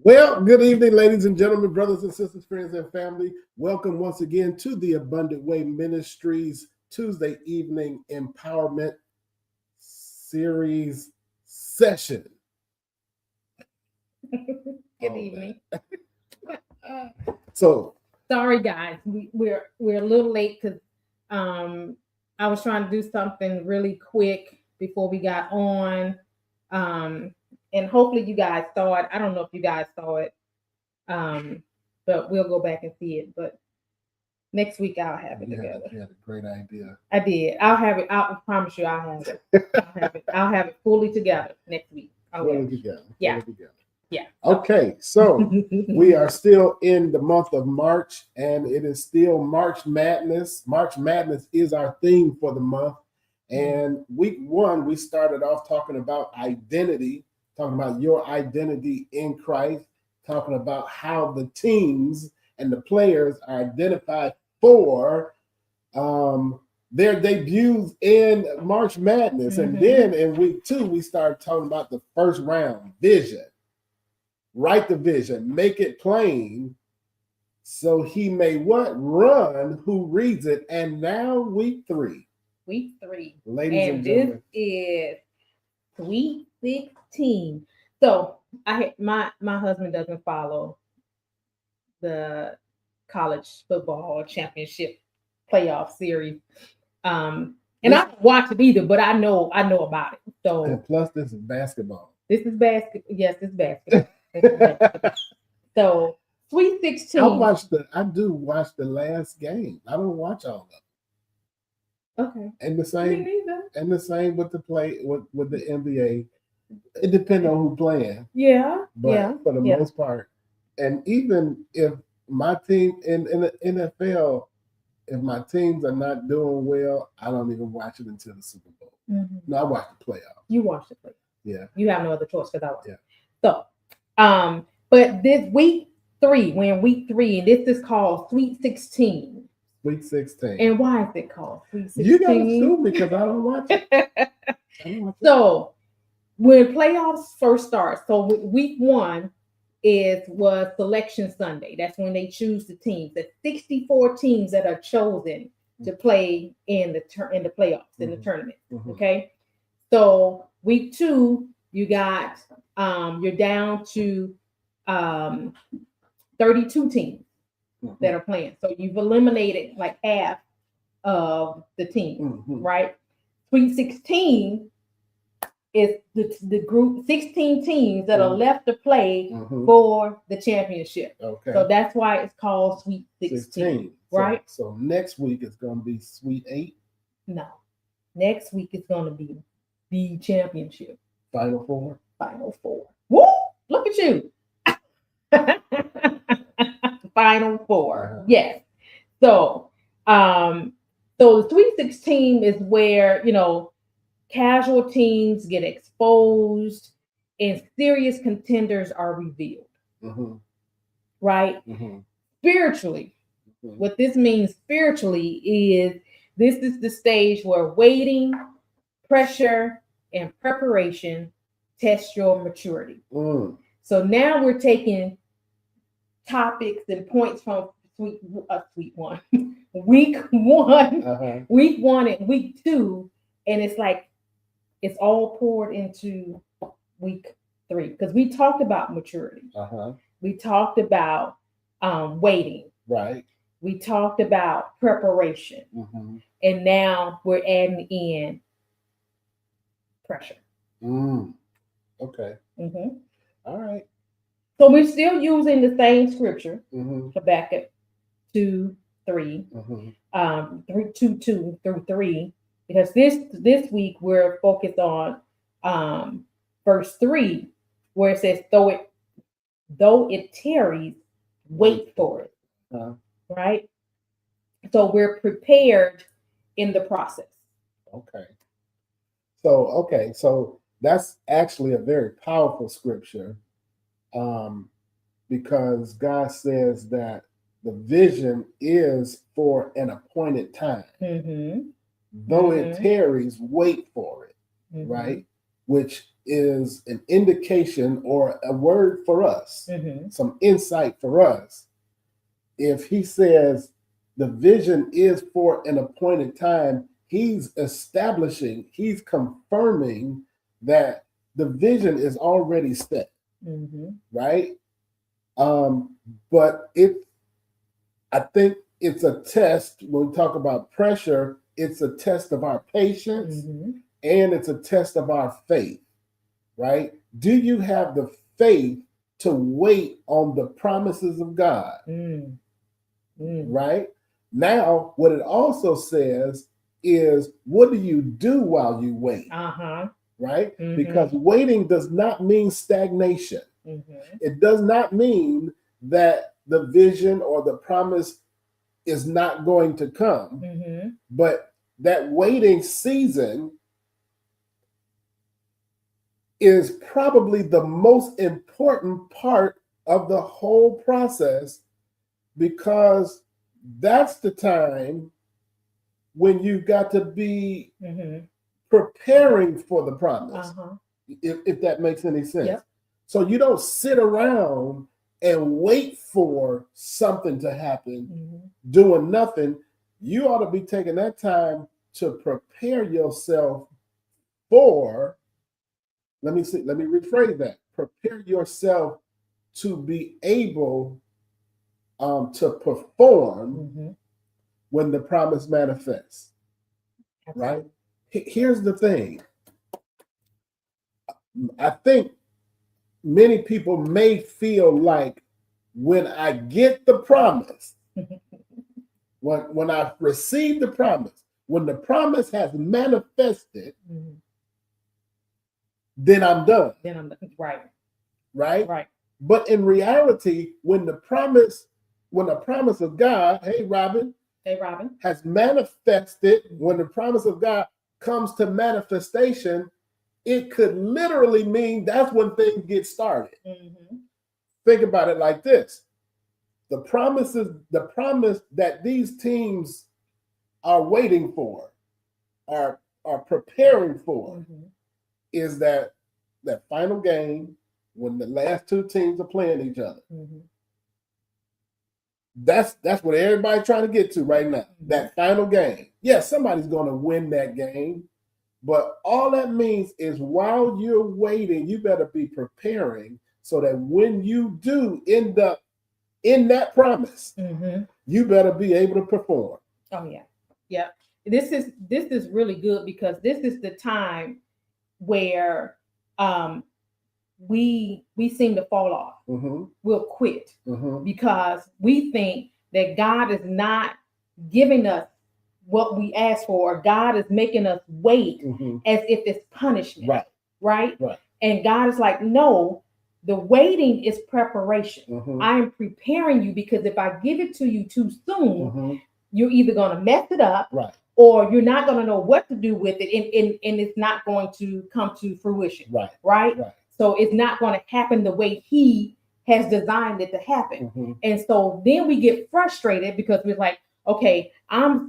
Well, good evening, ladies and gentlemen, brothers and sisters, friends and family. Welcome once again to the Abundant Way Ministries Tuesday evening empowerment series session. Good evening. So sorry, guys, we're a little late because I was trying to do something really quick before we got on. And hopefully you guys saw it. I don't know if you guys saw it, but we'll go back and see it. But next week I'll have it together. You had a great idea. I did. I'll have it. I promise you, I'll have it. I'll have it fully together next week. Fully together. Yeah. Yeah. Okay, so we are still in the month of March, and it is still March Madness. March Madness is our theme for the month. And week one, we started off talking about identity, talking about your identity in Christ, talking about how the teams and the players are identified for their debuts in March Madness. Mm-hmm. And then in week two, we started talking about the first round vision. Write the vision, make it plain, so he may what? Run who reads it. And now week three. Week three. Ladies and gentlemen. This is Sweet 16. So my husband doesn't follow the college football championship playoff series. And I don't watch it either, but I know about it. So and plus this is basketball. This is basketball. Yes, it's basketball. So Sweet 16. I do watch the last game. I don't watch all of them. Okay. And the same with the play with the NBA. It depends on who's playing. Yeah. But for the most part, and even if my team in the NFL, if my teams are not doing well, I don't even watch it until the Super Bowl. Mm-hmm. No, I watch the playoffs. You watch the playoffs. Yeah. You have no other choice because I watch. Yeah. So, but this week three, we're in week three, and this is called Sweet 16. Week 16. And why is it called Sweet 16? You got to sue me because I don't watch it. So when playoffs first start, so week one was Selection Sunday. That's when they choose the teams. The 64 teams that are chosen to play in the playoffs, in the tournament. Mm-hmm. Okay. So week two, you got you're down to 32 teams that are playing. So you've eliminated like half of the team, right? Sweet 16 is the group 16 teams that are left to play for the championship. Okay. So that's why it's called Sweet 16. Right? So next week it's going to be Sweet 8? No. Next week it's going to be the championship. Final four? Final four. Woo! Look at you. Final four. Yes. So, so the Sweet 16 is where, casual teams get exposed and serious contenders are revealed. Mm-hmm. Right? Mm-hmm. Spiritually, what this means spiritually is this is the stage where waiting, pressure, and preparation test your maturity. So now we're taking topics and points from week one, week one and week two, and it's like it's all poured into week 3, because we talked about maturity. Uh-huh. We talked about waiting. Right. We talked about preparation. Mm-hmm. And now we're adding in pressure. Okay. Mm-hmm. All right. So we're still using the same scripture, Mm-hmm. Habakkuk 2, 3, Mm-hmm. 2 through 3, because this week we're focused on verse 3, where it says, though it tarries, wait for it. Right? So we're prepared in the process. Okay. So that's actually a very powerful scripture, because God says that the vision is for an appointed time. Mm-hmm. Though it tarries, wait for it, right? Which is an indication or a word for us, some insight for us. If he says the vision is for an appointed time, he's establishing, he's confirming that the vision is already set, right? But I think it's a test. When we talk about pressure, it's a test of our patience, and it's a test of our faith, right? Do you have the faith to wait on the promises of God? Right? Now, what it also says is, what do you do while you wait? Right? Because waiting does not mean stagnation. It does not mean that the vision or the promise is not going to come, but that waiting season is probably the most important part of the whole process, because that's the time when you've got to be preparing for the promise, if that makes any sense. Yep. So you don't sit around and wait for something to happen, doing nothing. You ought to be taking that time to prepare yourself for, let me rephrase that. Prepare yourself to be able to perform when the promise manifests. Right? Here's the thing. I think many people may feel like, when I get the promise, when I receive the promise, when the promise has manifested, then I'm done. Right. But in reality, when the promise of God, hey Robin, has manifested, when the promise of God comes to manifestation, it could literally mean that's when things get started. Think about it like this. The promise that these teams are waiting for, are preparing for, is that final game when the last two teams are playing each other. That's what everybody's trying to get to right now. That final game. Yes, somebody's going to win that game, but all that means is while you're waiting, you better be preparing so that when you do end up in that promise, you better be able to perform. Oh yeah, yeah. This is really good, because this is the time where we seem to fall off. We'll quit because we think that God is not giving us what we ask for. God is making us wait as if it's punishment. Right. And God is like, no, the waiting is preparation. I am preparing you, because if I give it to you too soon, you're either going to mess it up, or you're not going to know what to do with it, and it's not going to come to fruition. Right. So it's not going to happen the way he has designed it to happen. And so then we get frustrated, because we're like, okay, I've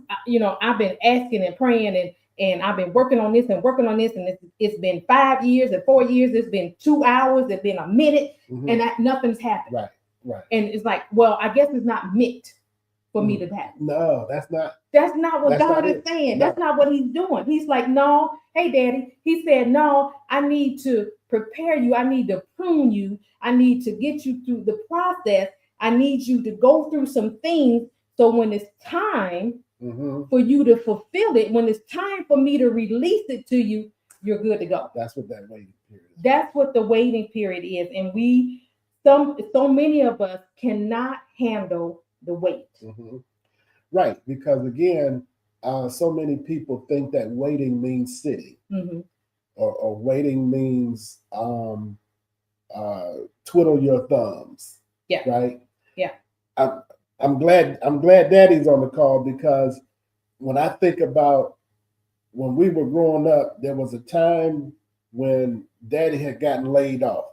been asking and praying, and I've been working on this, and it's been 5 years and 4 years. It's been 2 hours. It's been a minute, and nothing's happened. Right. And it's like, well, I guess it's not meant for me to happen. No, that's not. That's not what God is saying. No. That's not what he's doing. He's like, no, hey, Daddy. He said, no, I need to prepare you. I need to prune you. I need to get you through the process. I need you to go through some things. So when it's time for you to fulfill it, when it's time for me to release it to you, you're good to go. That's what that waiting period is. That's what the waiting period is. And so many of us cannot handle the wait. Right, because again, so many people think that waiting means sitting, or waiting means twiddle your thumbs. Yeah. Right. Yeah. I'm glad Daddy's on the call, because when I think about when we were growing up, there was a time when Daddy had gotten laid off.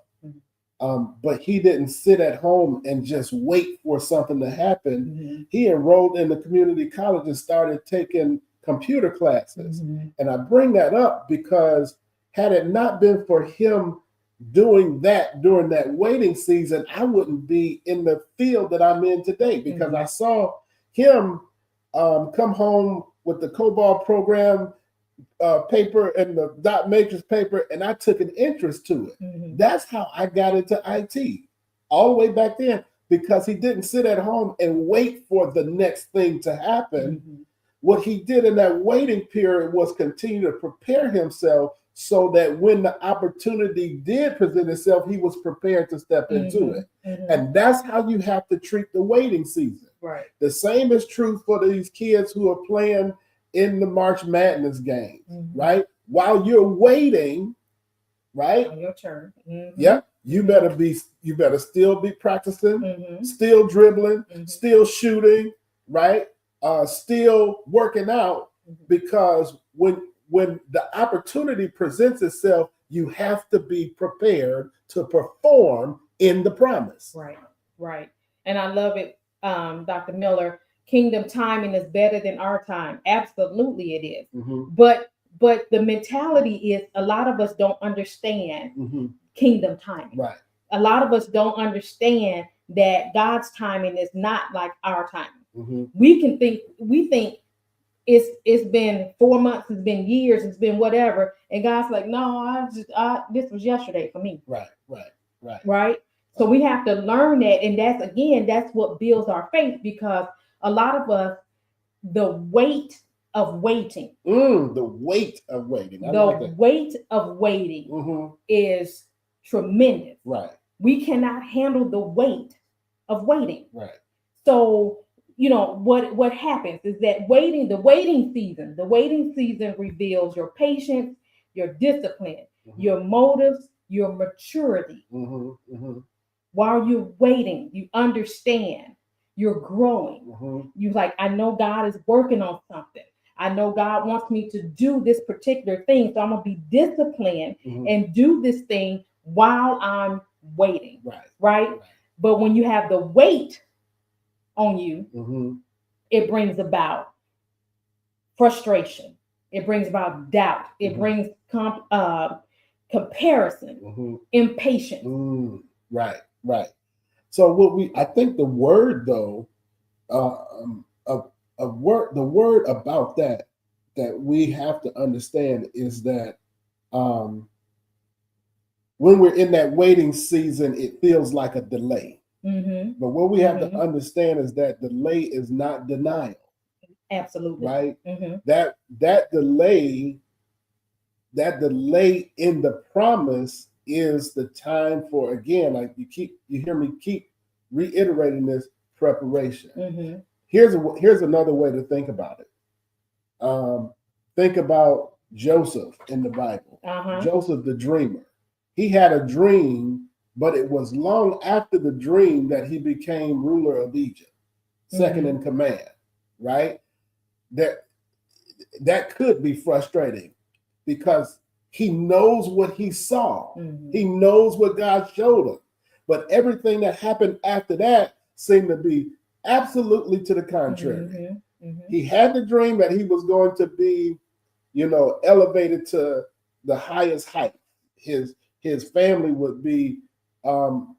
But he didn't sit at home and just wait for something to happen. He enrolled in the community college and started taking computer classes. And I bring that up because had it not been for him doing that during that waiting season, I wouldn't be in the field that I'm in today, because I saw him come home with the COBOL program paper and the dot matrix paper, and I took an interest to it. That's how I got into IT all the way back then, because he didn't sit at home and wait for the next thing to happen. What he did in that waiting period was continue to prepare himself so that when the opportunity did present itself, he was prepared to step into it. And that's how you have to treat the waiting season. Right. The same is true for these kids who are playing in the March Madness game, right? While you're waiting, right? On your turn. Yeah, you better still be practicing, still dribbling, still shooting, right? Still working out, because when the opportunity presents itself, you have to be prepared to perform in the promise. Right. And I love it, Dr. Miller. Kingdom timing is better than our time. Absolutely it is. But the mentality is, a lot of us don't understand kingdom timing. Right. A lot of us don't understand that God's timing is not like our timing. We think it's been 4 months, it's been years, it's been whatever, and God's like, no, this was yesterday for me. Right. So we have to learn that, and that's what builds our faith, because a lot of us, the weight of waiting. The weight of waiting. Weight of waiting is tremendous. Right. We cannot handle the weight of waiting. Right. So, what happens is that the waiting season reveals your patience, your discipline, your motives, your maturity. While you're waiting, you understand. You're growing. You like, I know God is working on something. I know God wants me to do this particular thing. So I'm going to be disciplined and do this thing while I'm waiting. Right. But when you have the weight on you, it brings about frustration. It brings about doubt. It brings comparison, impatience. Right. So I think the word though, the word about that we have to understand is that when we're in that waiting season, it feels like a delay. But what we have to understand is that delay is not denial. Absolutely. Right. That delay in the promise is the time for, again, like you hear me keep reiterating this, preparation. Here's another way to think about it. Think about Joseph in the Bible. Joseph the dreamer. He had a dream, but it was long after the dream that he became ruler of Egypt, second in command. Right? That could be frustrating, because he knows what he saw. He knows what God showed him. But everything that happened after that seemed to be absolutely to the contrary. He had the dream that he was going to be, elevated to the highest height. His family would be, bowing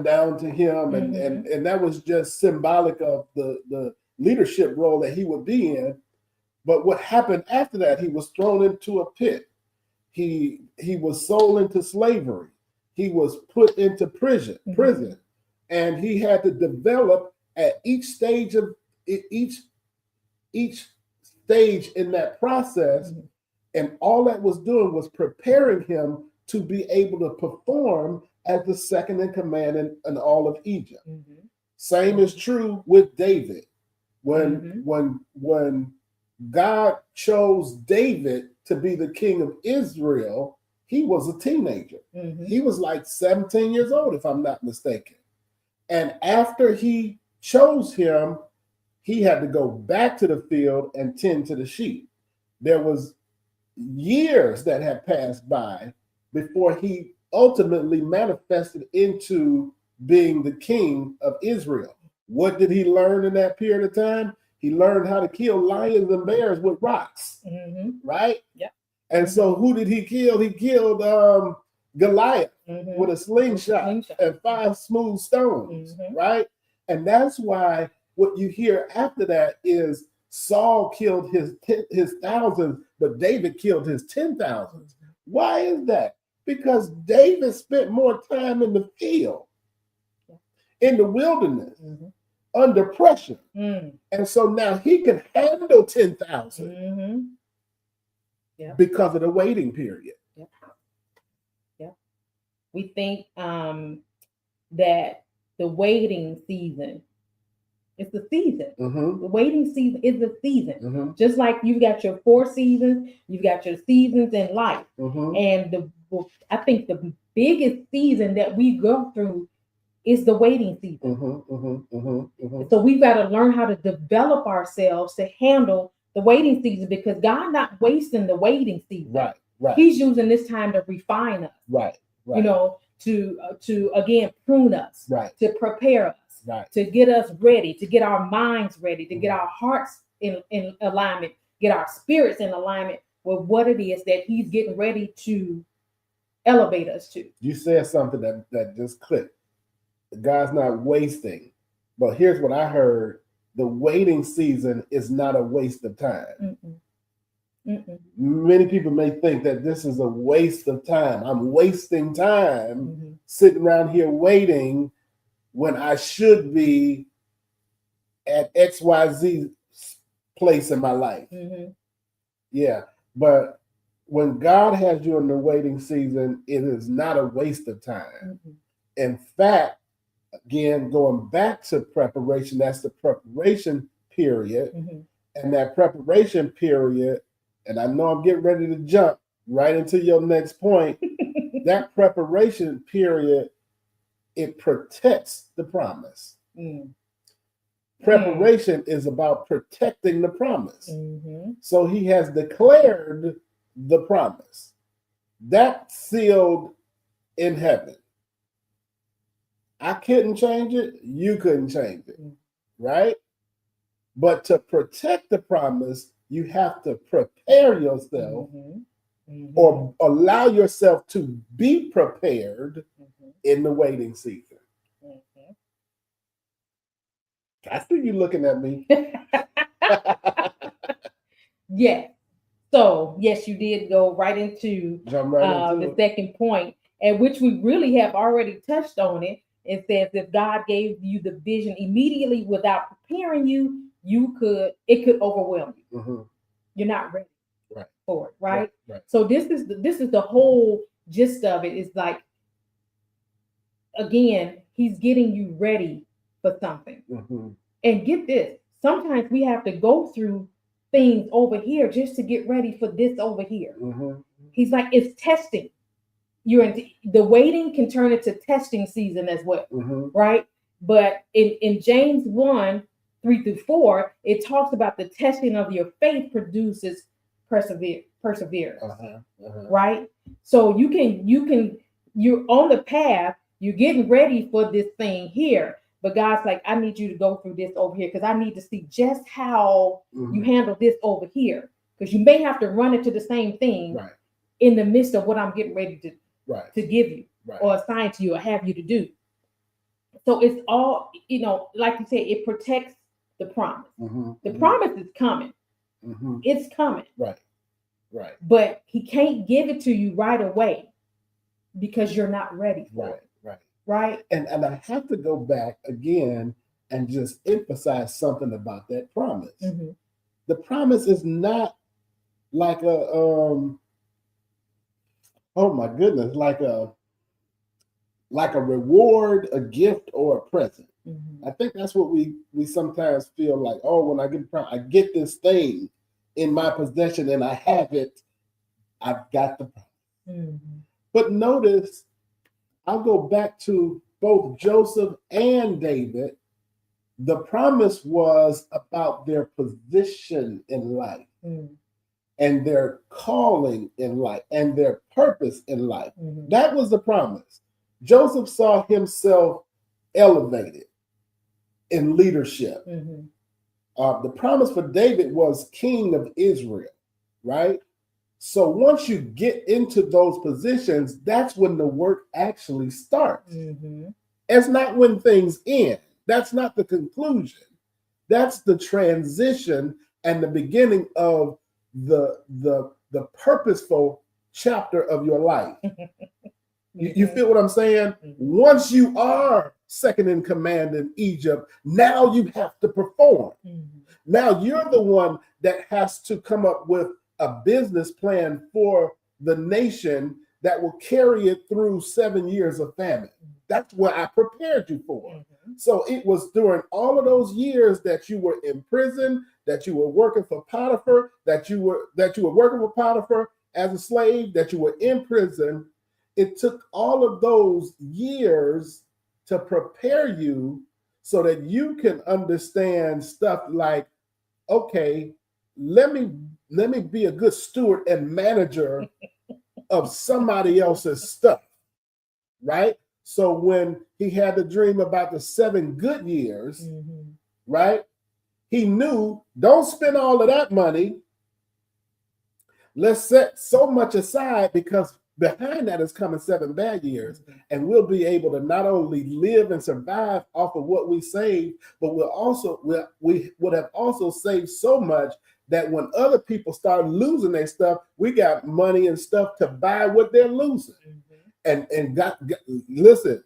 down to him. And that was just symbolic of the leadership role that he would be in. But what happened after that, he was thrown into a pit. he was sold into slavery. He was put into prison, and he had to develop at each stage in that process. And all that was doing was preparing him to be able to perform as the second in command in all of Egypt. Same is true with David. When God chose David to be the king of Israel, he was a teenager. He was like 17 years old, if I'm not mistaken. And after he chose him, he had to go back to the field and tend to the sheep. There was years that had passed by before he ultimately manifested into being the king of Israel. What did he learn in that period of time? He learned how to kill lions and bears with rocks, right? Yeah. And so who did he kill? He killed Goliath with a slingshot and 5 smooth stones, right? And that's why what you hear after that is Saul killed his thousands, but David killed his 10,000s. Why is that? Because David spent more time in the field, in the wilderness, under pressure. And so now he can handle 10,000 because of the waiting period. We think that the waiting season is the season. The waiting season is the season. Just like you've got your 4 seasons, you've got your seasons in life. And I think the biggest season that we go through is the waiting season. So we've got to learn how to develop ourselves to handle the waiting season, because God's not wasting the waiting season. Right. He's using this time to refine us. Right. You know, to again prune us, to prepare us, to get us ready, to get our minds ready, to get our hearts in alignment, get our spirits in alignment with what it is that he's getting ready to elevate us to. You said something that just clicked. God's not wasting. But here's what I heard. The waiting season is not a waste of time. Many people may think that this is a waste of time. I'm wasting time sitting around here waiting when I should be at XYZ place in my life. Yeah, but when God has you in the waiting season, it is not a waste of time. In fact, again, going back to preparation, that's the preparation period. And that preparation period, and I know I'm getting ready to jump right into your next point, that preparation period, it protects the promise. Preparation is about protecting the promise. So he has declared the promise. That's sealed in heaven. I couldn't change it. You couldn't change it, right? But to protect the promise, you have to prepare yourself or allow yourself to be prepared in the waiting season. I see you looking at me. Yeah. So, yes, you did go right into the second point, at which we really have already touched on it. It says if God gave you the vision immediately without preparing you, it could overwhelm you. You're not ready for it, right? So this is the whole gist of it. Is like, again, he's getting you ready for something. And get this, sometimes we have to go through things over here just to get ready for this over here. He's like, it's testing. The waiting can turn into testing season as well, right? But in James 1:3-4, it talks about the testing of your faith produces perseverance, right? So you're on the path, you're getting ready for this thing here, but God's like, I need you to go through this over here because I need to see just how you handle this over here, because you may have to run into the same thing in the midst of what I'm getting ready to give you or assign to you or have you to do. So it's all, like you said, it protects the promise. The promise is coming. It's coming. Right. But he can't give it to you right away because you're not ready for Right. it. Right. Right? And I have to go back again and just emphasize something about that promise. Mm-hmm. The promise is not like a oh my goodness, like a reward, a gift, or a present. Mm-hmm. I think that's what we sometimes feel like. Oh, when I get this thing in my possession and I have it, I've got the promise. Mm-hmm. But notice, I'll go back to both Joseph and David. The promise was about their position in life Mm-hmm. and their calling in life and their purpose in life. Mm-hmm. That was the promise. Joseph saw himself elevated in leadership. Mm-hmm. The promise for David was king of Israel, right? So once you get into those positions, that's when the work actually starts. Mm-hmm. It's not when things end. That's not the conclusion. That's the transition and the beginning of the purposeful chapter of your life. You feel what I'm saying? Mm-hmm. Once you are second in command in Egypt, now you have to perform. Mm-hmm. Now you're the one that has to come up with a business plan for the nation that will carry it through 7 years of famine. That's what I prepared you for. Mm-hmm. So it was during all of those years that you were in prison, that you were working for Potiphar, that you were working for Potiphar as a slave, that you were in prison. It took all of those years to prepare you so that you can understand stuff like, okay, let me be a good steward and manager of somebody else's stuff, right? So when he had the dream about the 7 good years, Mm-hmm. right? He knew, don't spend all of that money. Let's set so much aside because behind that is coming 7 bad years. Mm-hmm. And we'll be able to not only live and survive off of what we saved, but we would have also saved so much that when other people start losing their stuff, we got money and stuff to buy what they're losing. Mm-hmm. And listen,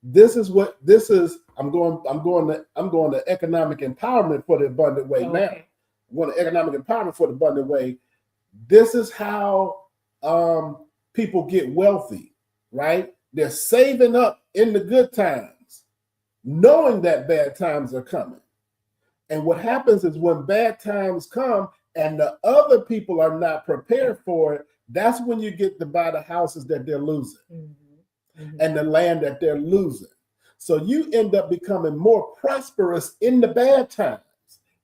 this is. I'm going to economic empowerment for the abundant way now. Okay. I'm going to economic empowerment for the abundant way. This is how people get wealthy, right? They're saving up in the good times, knowing that bad times are coming. And what happens is when bad times come and the other people are not prepared for it, that's when you get to buy the houses that they're losing. Mm-hmm. Mm-hmm. And the land that they're losing. So you end up becoming more prosperous in the bad times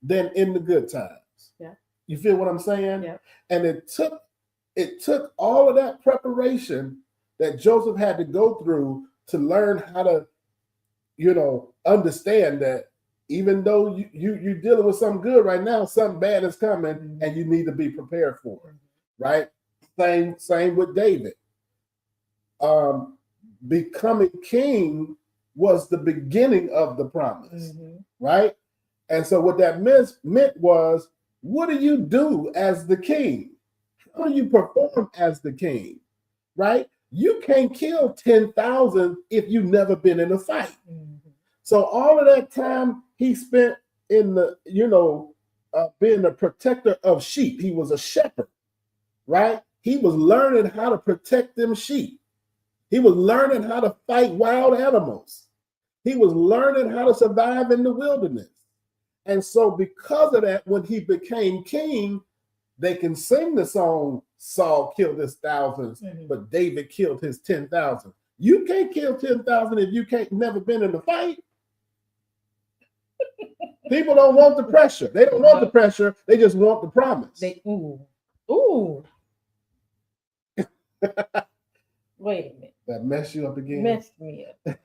than in the good times. Yeah. You feel what I'm saying? Yeah. And it took all of that preparation that Joseph had to go through to learn how to, understand that even though you're dealing with something good right now, something bad is coming, mm-hmm. and you need to be prepared for it, right? Same with David. Becoming king was the beginning of the promise, mm-hmm. right? And so what that meant was, what do you do as the king? How do you perform as the king, right? You can't kill 10,000 if you've never been in a fight. Mm-hmm. So all of that time he spent in the, being a protector of sheep. He was a shepherd, right? He was learning how to protect them sheep. He was learning how to fight wild animals. He was learning how to survive in the wilderness. And so because of that, when he became king, they can sing the song, Saul killed his thousands, mm-hmm. but David killed his 10,000. You can't kill 10,000 if you never been in a fight. People don't want the pressure. They don't want the pressure. They just want the promise. Ooh. Wait a minute. That messed you up again? Messed me up.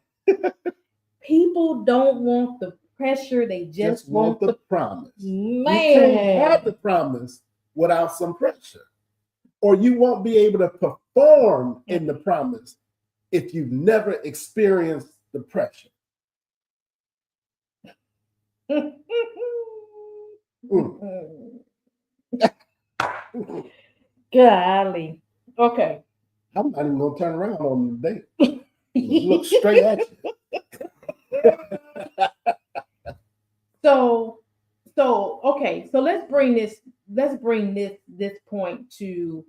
People don't want the pressure. They just want the promise. Man. You can't have the promise without some pressure. Or you won't be able to perform in the promise if you've never experienced the pressure. Golly. Okay. I'm not even gonna turn around on the date. Look straight at you. So, okay. So let's bring this point to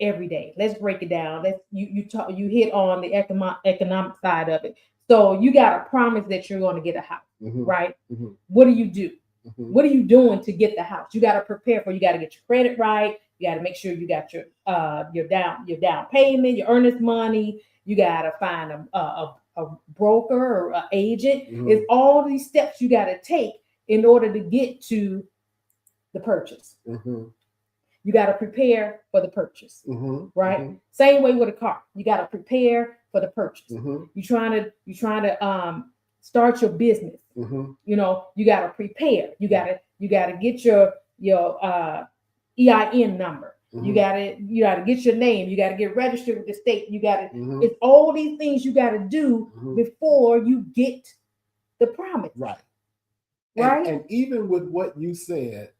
every day. Let's break it down. You hit on the economic side of it. So you got a promise that you're going to get a house, Mhm, right? mhm, What do you do? mhm, What are you doing to get the house? You got to prepare for. You got to get your credit right. You got to make sure you got your down payment, your earnest money. You got to find a broker or an agent. It's mhm, all these steps you got to take in order to get to the purchase. mhm, You got to prepare for the purchase, mhm, right? mhm, Same way with a car. You got to prepare for the purchase. mhm, You trying to start your business. mhm, You got to prepare. You got to get your EIN number. You mhm, got to you got to get your name. You got to get registered with the state. You got to mhm, It's all these things you got to do mhm. before you get the promise, Right. And right? and even with what you said,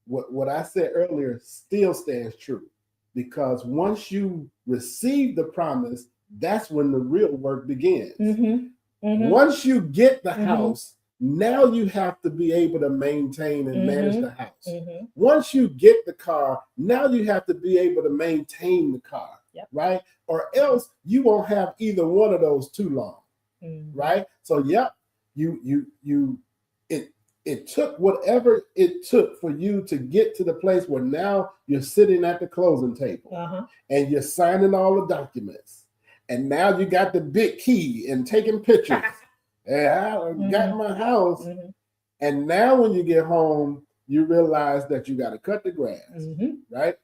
what I said earlier still stands true. Because once you receive the promise, that's when the real work begins. Mhm. Mhm. Once you get the Mhm. house, now you have to be able to maintain and manage the Mhm. house. Mhm. Once you get the car, now you have to be able to maintain the car, Yep. right? Or else you won't have either one of those too long, Mhm. right? So, yep, you it took whatever it took for you to get to the place where now you're sitting at the closing table Uh-huh. and you're signing all the documents. And now you got the big key and taking pictures. And I got my house. Mhm. And now when you get home, you realize that you got to cut the grass, Mhm. right?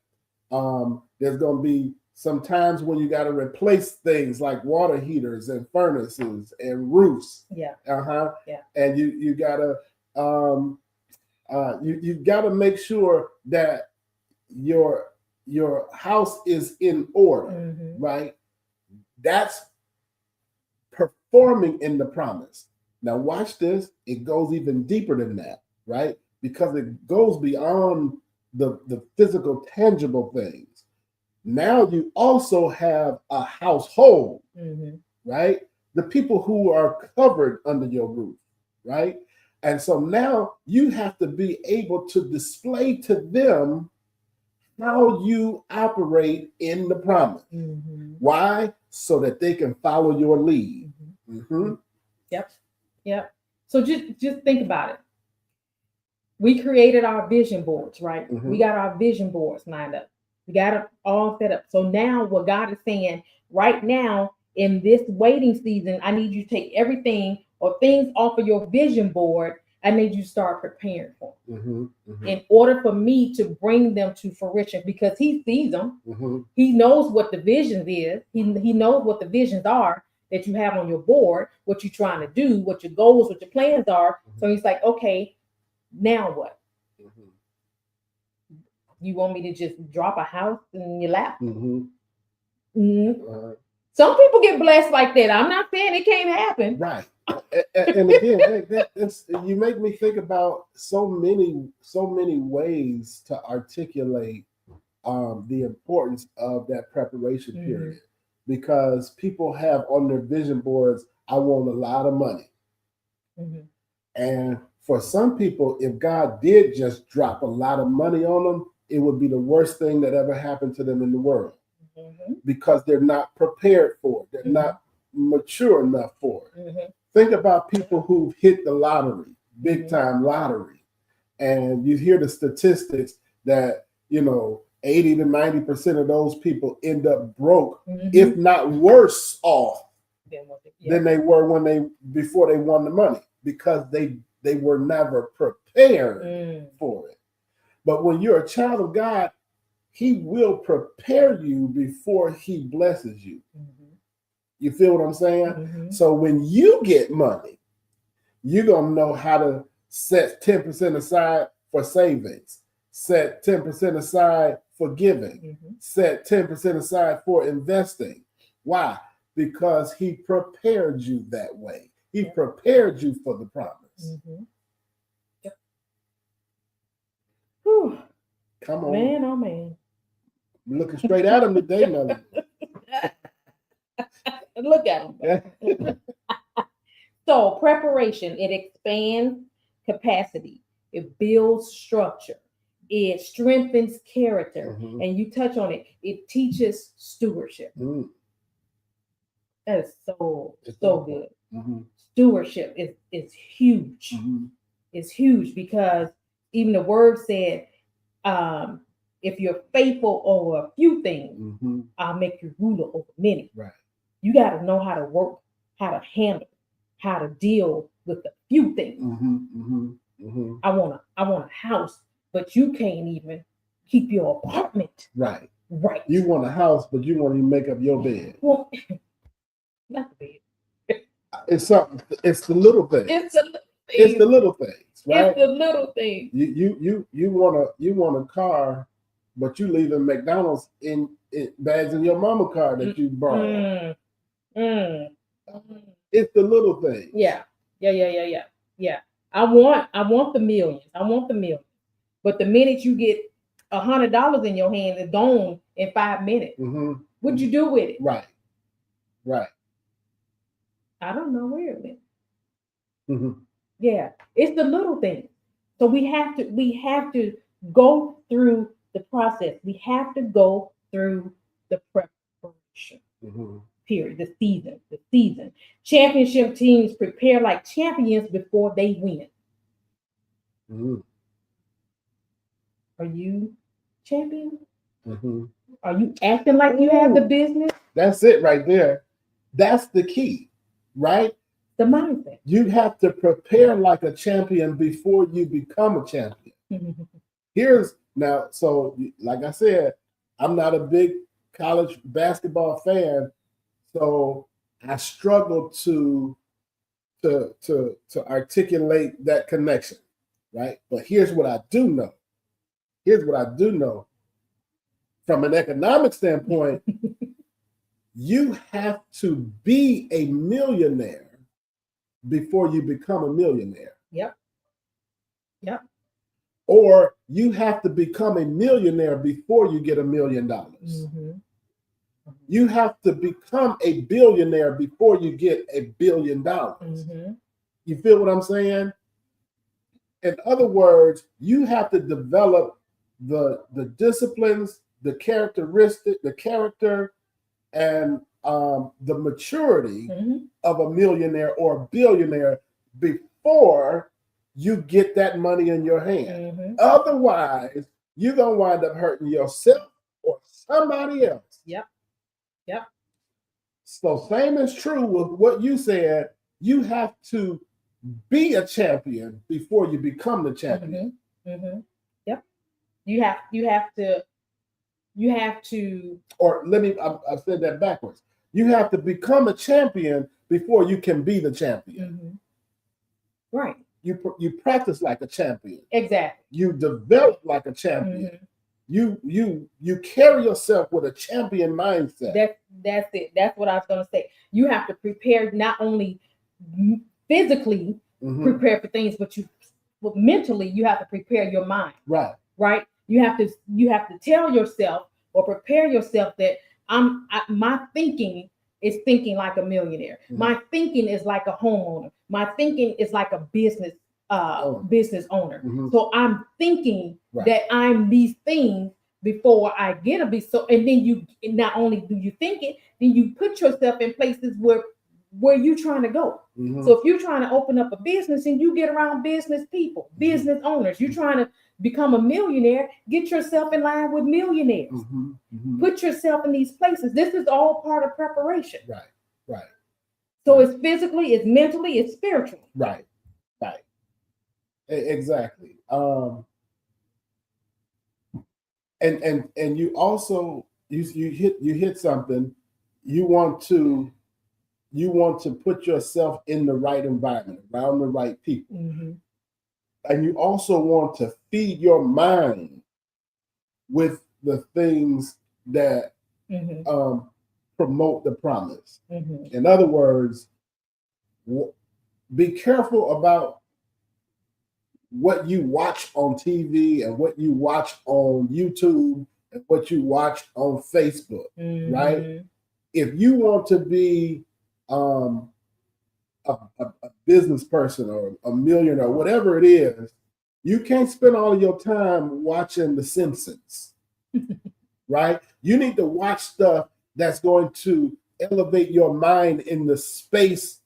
There's going to be some times when you got to replace things like water heaters and furnaces and roofs. Yeah. Yeah. And you got to you got to make sure that your house is in order, Mhm. right? That's performing in the promise. Now watch this. It goes even deeper than that, right? Because it goes beyond the physical, tangible things. Now you also have a household, Mhm. right? The people who are covered under your roof, right? And so now you have to be able to display to them how you operate in the promise. Mhm. Why? So that they can follow your lead. Mhm. Mhm. Yep. Yep. So just think about it. We created our vision boards, right? We Mhm. got our vision boards lined up. We got it all set up. So now what God is saying right now in this waiting season, I need you to take everything or things off of your vision board. I need you to start preparing for them Mhm. Mhm. in order for me to bring them to fruition because He sees them. Mhm. He knows what the visions is. He knows what the visions are that you have on your board, what you're trying to do, what your goals, what your plans are. So He's like, okay, now what? Mhm. You want me to just drop a house in your lap? Mhm. Mhm. Uh, Some people get blessed like that. I'm not saying it can't happen. right. And again, you make me think about so many ways to articulate the importance of that preparation Mhm. period, because people have on their vision boards, I want a lot of money. Mhm. And for some people, if God did just drop a lot of money on them, it would be the worst thing that ever happened to them in the world, Mhm. because they're not prepared for it. They're Mhm. not mature enough for it. Mhm. Think about people who've hit the lottery, big Mhm. time lottery, and you hear the statistics that 80 to 90% of those people end up broke, if Mhm. not worse off Then what than yep. they were before they won the money, because they were never prepared Mm. for it. But when you're a child of God, He will prepare you before He blesses you. Mhm. You feel what I'm saying? Mhm. So when you get money, you're gonna know how to set 10% aside for savings, set 10% aside for giving, Mhm. set 10% aside for investing. Why? Because He prepared you that way. He Yep. prepared you for the promise. Mhm. Yep. Whew. Come on. Man, oh man. looking straight at him today, Melody. Look at him. So preparation, it expands capacity, it builds structure, it strengthens character, and you touch on it. It teaches stewardship. That is so good. Stewardship is huge. It's huge because even the word said, if you're faithful over a few things, I'll make you ruler over many. Right. You got to know how to work, how to handle, how to deal with a few things. I want a house, but you can't even keep your apartment. Right. Right. You want a house, but you won't even make up your bed. Well, not the bed. It's something. It's the little things. It's the little things, right? It's the little things. You want a car, but you leaving McDonald's in bags in your mama car that you borrowed. It's the little things. Yeah. I want the millions. But the minute you get $100 in your hand, it's gone in 5 minutes. What'd you do with it? Right. I don't know where it went. Yeah, it's the little things. So we have to go through the process. We have to go through the preparation. Period. The season. Championship teams prepare like champions before they win. Are you champion? Are you acting like you have the business? That's it right there. That's the key, right? The mindset. You have to prepare like a champion before you become a champion. So like I said, I'm not a big college basketball fan, so I struggle to articulate that connection, right? But here's what I do know. From an economic standpoint, you have to be a millionaire before you become a millionaire. Yep. Or you have to become a millionaire before you get $1 million. You have to become a billionaire before you get $1 billion. You feel what I'm saying? In other words, you have to develop the disciplines, the characteristic, the character, and the maturity of a millionaire or a billionaire before you get that money in your hand. Otherwise, you're going to wind up hurting yourself or somebody else. Yep. So same is true with what you said. You have to be a champion before you become the champion. Yep. You have to. Or I said that backwards. You have to become a champion before you can be the champion. Right. You practice like a champion. Exactly. You develop like a champion. You carry yourself with a champion mindset. That's it. That's what I was going to say. You have to prepare not only physically prepare for things, but mentally you have to prepare your mind. Right. You have to tell yourself or prepare yourself that my thinking is thinking like a millionaire. My thinking is like a homeowner. My thinking is like a business owner. So I'm thinking that I'm these things before I get a business. So, and then you not only do you think it, then you put yourself in places where you're trying to go. So if you're trying to open up a business and you get around business people, business owners, you're trying to become a millionaire, get yourself in line with millionaires. Put yourself in these places. This is all part of preparation. Right. So it's physically, it's mentally, it's spiritually. Right. Exactly. And you also you hit something. You want to put yourself in the right environment, around the right people. And you also want to feed your mind with the things that promote the promise. In other words, be careful about what you watch on TV and what you watch on YouTube and what you watch on Facebook, right? Mhm. If you want to be a business person or a millionaire, whatever it is, you can't spend all of your time watching The Simpsons, right? You need to watch stuff that's going to elevate your mind in the space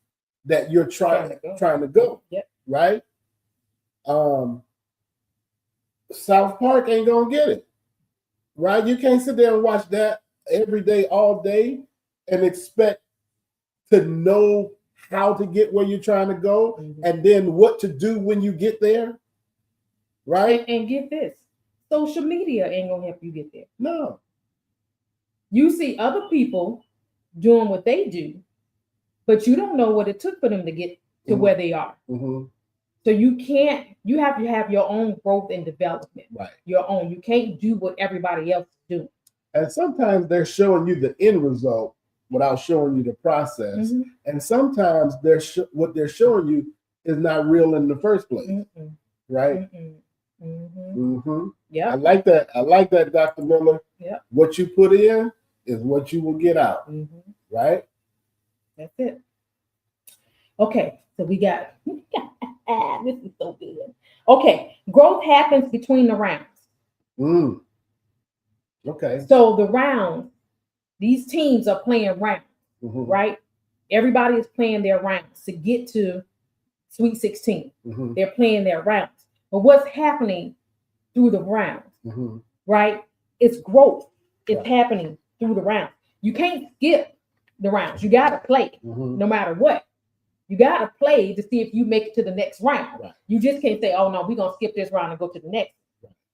that you're trying to go, Yep. right? South Park ain't gonna get it, right? You can't sit there and watch that every day, all day, and expect to know how to get where you're trying to go, and then what to do when you get there, right? And get this, social media ain't gonna help you get there. No. You see other people doing what they do, but you don't know what it took for them to get to where they are. So you can't, you have to have your own growth and development, right? Your own. You can't do what everybody else is doing. And sometimes they're showing you the end result without showing you the process. And sometimes what they're showing you is not real in the first place, right? Yeah, I like that. I like that, Dr. Miller. Yeah. What you put in is what you will get out, right? That's it. Okay, so we got this is so good. Okay, growth happens between the rounds. Okay. So the rounds, these teams are playing rounds, right? Everybody is playing their rounds to get to Sweet 16. They're playing their rounds. But what's happening through the rounds, right? It's growth. It's happening through the rounds. You can't skip the rounds. You got to play no matter what. You got to play to see if you make it to the next round. You just can't say, oh, no, we're going to skip this round and go to the next.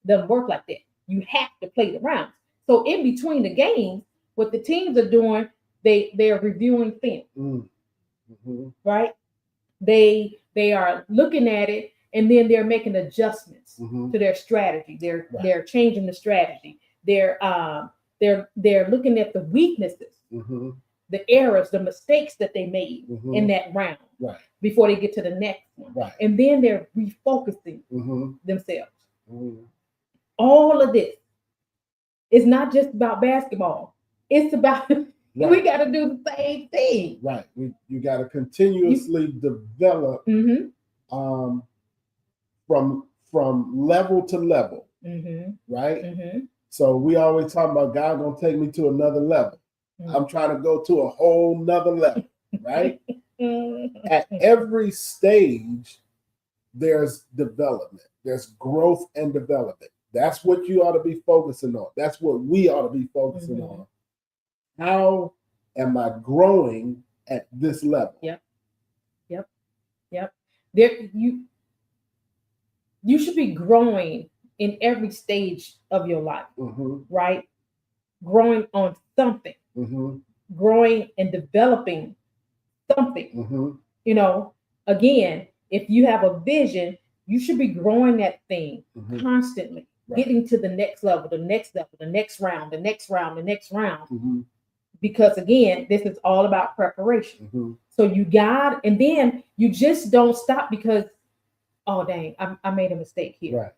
Doesn't work like that. You have to play the rounds. So in between the games, what the teams are doing, they're reviewing film, right? They are looking at it, and then they're making adjustments to their strategy. They're changing the strategy. They're looking at the weaknesses, the errors, the mistakes that they made in that round before they get to the next one. And then they're refocusing themselves. All of this is not just about basketball. It's about we got to do the same thing. Right. You got to continuously develop from level to level. Right. So we always talk about God gonna take me to another level. I'm trying to go to a whole nother level, right? At every stage, there's development. There's growth and development. That's what you ought to be focusing on. That's what we ought to be focusing on. How am I growing at this level? Yep. There you should be growing in every stage of your life, right? Growing on something, growing and developing something. You know, again, if you have a vision, you should be growing that thing constantly, getting to the next level, the next level, the next round, the next round, the next round. Because again, this is all about preparation. So you got, and then you just don't stop because, oh dang, I made a mistake here.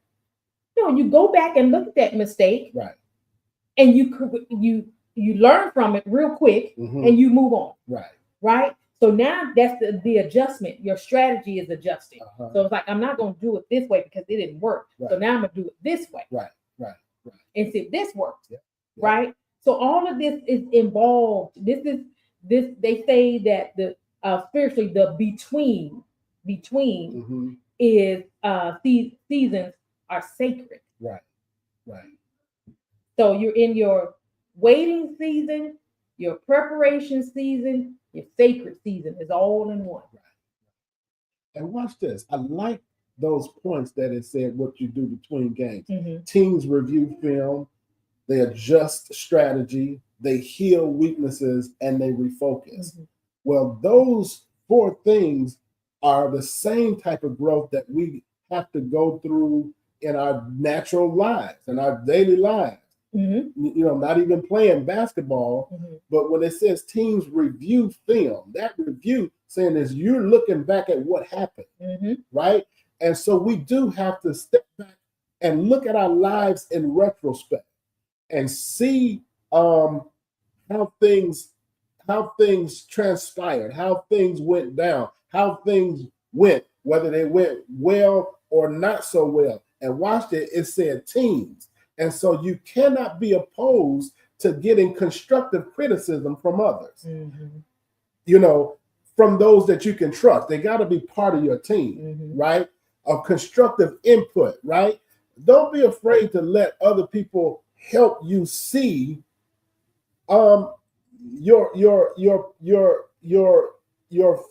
No, you go back and look at that mistake, and you learn from it real quick, and you move on. Right. So now that's the adjustment. Your strategy is adjusting. So it's like, I'm not going to do it this way because it didn't work. So now I'm going to do it this way. And see if this works. Right. So all of this is involved. This they say that the spiritually the between is seasons are sacred. So you're in your waiting season, your preparation season, your sacred season is all in one. And watch this. I like those points that it said what you do between games. Teams review film, they adjust strategy, they heal weaknesses, and they refocus. Well, those 4 things are the same type of growth that we have to go through in our natural lives, in our daily lives. You know, not even playing basketball, but when it says teams review film, that review saying is you're looking back at what happened, right? And so we do have to step back and look at our lives in retrospect. and see how things transpired, how things went down, how things went, whether they went well or not so well. And watched it, it said teams. And so you cannot be opposed to getting constructive criticism from others. Mm-hmm. You know, from those that you can trust. They got to be part of your team, Mm-hmm. right? Of constructive input, right? Don't be afraid to let other people help you see your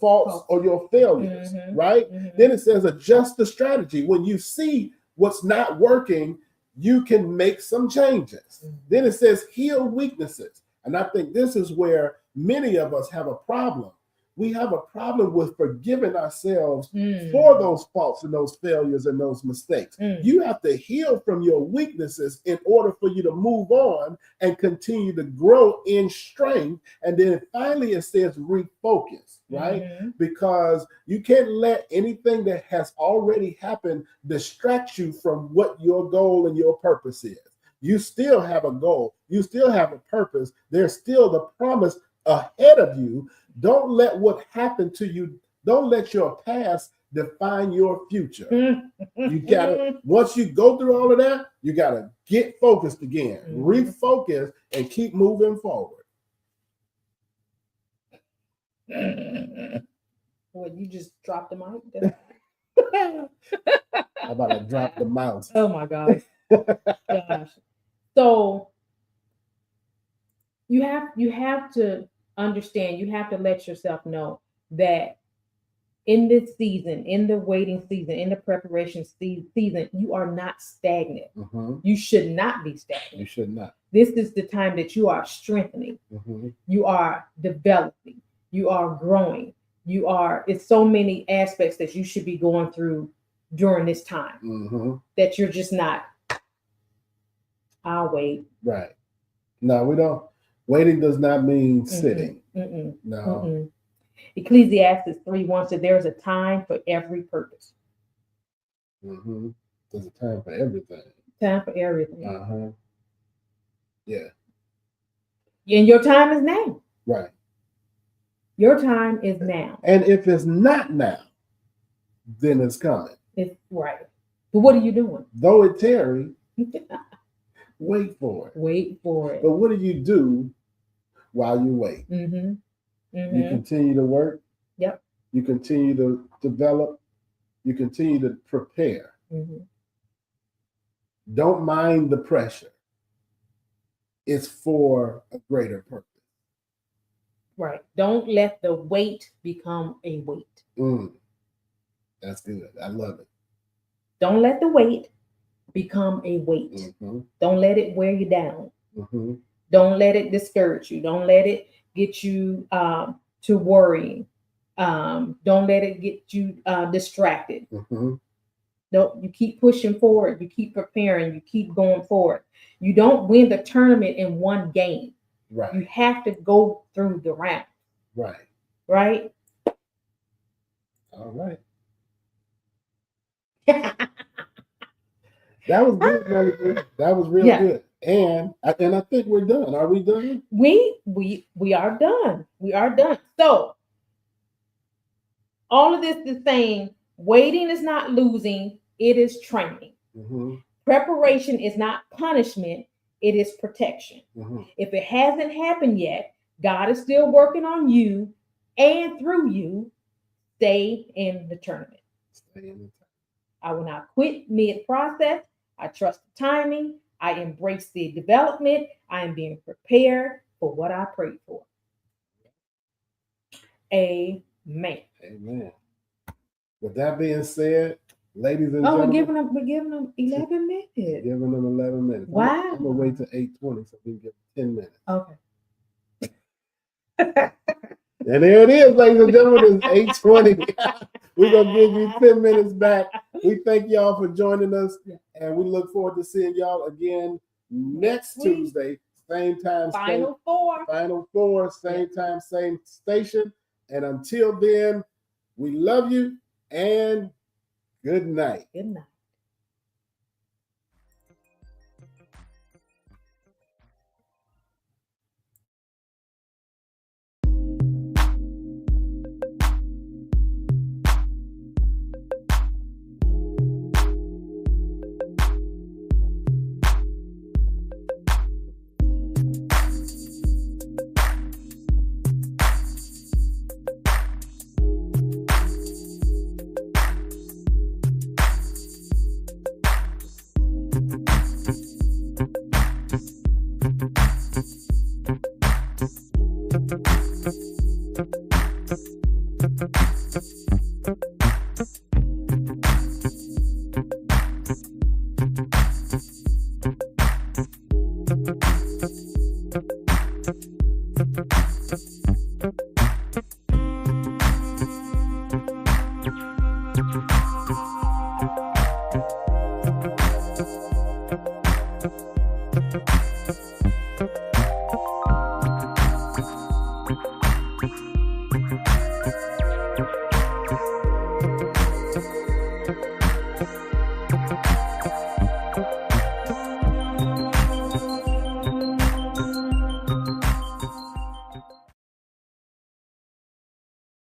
faults or your failures, Mm-hmm. right? Mm-hmm. Then it says adjust the strategy. When you see what's not working, you can make some changes. Mm-hmm. Then it says heal weaknesses. And I think this is where many of us have a problem. We have a problem with forgiving ourselves for those faults and those failures and those mistakes. You have to heal from your weaknesses in order for you to move on and continue to grow in strength. And then finally it says refocus, right? Mm-hmm. Because you can't let anything that has already happened distract you from what your goal and your purpose is. You still have a goal. You still have a purpose. There's still the promise ahead of you. Don't let what happened to you, don't let your past define your future. You gotta, once you go through all of that, you gotta get focused again, refocus, and keep moving forward. What, you just dropped the mic? How about I drop the mouse? Oh my gosh. Gosh. So you have to understand, you have to let yourself know that in this season, in the waiting season, in the preparation season, you are not stagnant. Mm-hmm. You should not be stagnant. You should not. This is the time that you are strengthening. Mm-hmm. You are developing. You are growing. It's so many aspects that you should be going through during this time that you're just not, I'll wait. Right. No, we don't. Waiting does not mean sitting. No. Ecclesiastes 3:1 said there's a time for every purpose. There's a time for everything. Time for everything. Yeah. And your time is now. Right. Your time is now. And if it's not now, then it's coming. It's right. But what are you doing? Though it tarry, wait for it. Wait for it. But what do you do while you wait? You continue to work. Yep. You continue to develop. You continue to prepare. Don't mind the pressure. It's for a greater purpose. Right. Don't let the wait become a weight. That's good. I love it. Don't let the wait become a weight. Don't let it wear you down. Don't let it discourage you. Don't let it get you to worrying. Don't let it get you distracted. Don't, you keep pushing forward. You keep preparing. You keep going forward. You don't win the tournament in one game. Right. You have to go through the round. Right. Right. All right. That was good, Melody. That was real good. And I think we're done. Are we done? We are done. We are done. So all of this is saying waiting is not losing, it is training. Preparation is not punishment, it is protection. If it hasn't happened yet, God is still working on you and through you. Stay in the tournament. I will not quit mid-process. I trust the timing. I embrace the development. I am being prepared for what I prayed for. Amen. Amen. With that being said, ladies and gentlemen, we're giving them 11 minutes. Giving them 11 minutes. Wow. I'm gonna wait till 8:20 so we can give 10 minutes. Okay. And there it is, ladies and gentlemen. It's 8:20. We're gonna give you 10 minutes back. We thank y'all for joining us, and we look forward to seeing y'all again next Tuesday, same time. Final four, same time, same station. And until then, we love you and good night. Good night.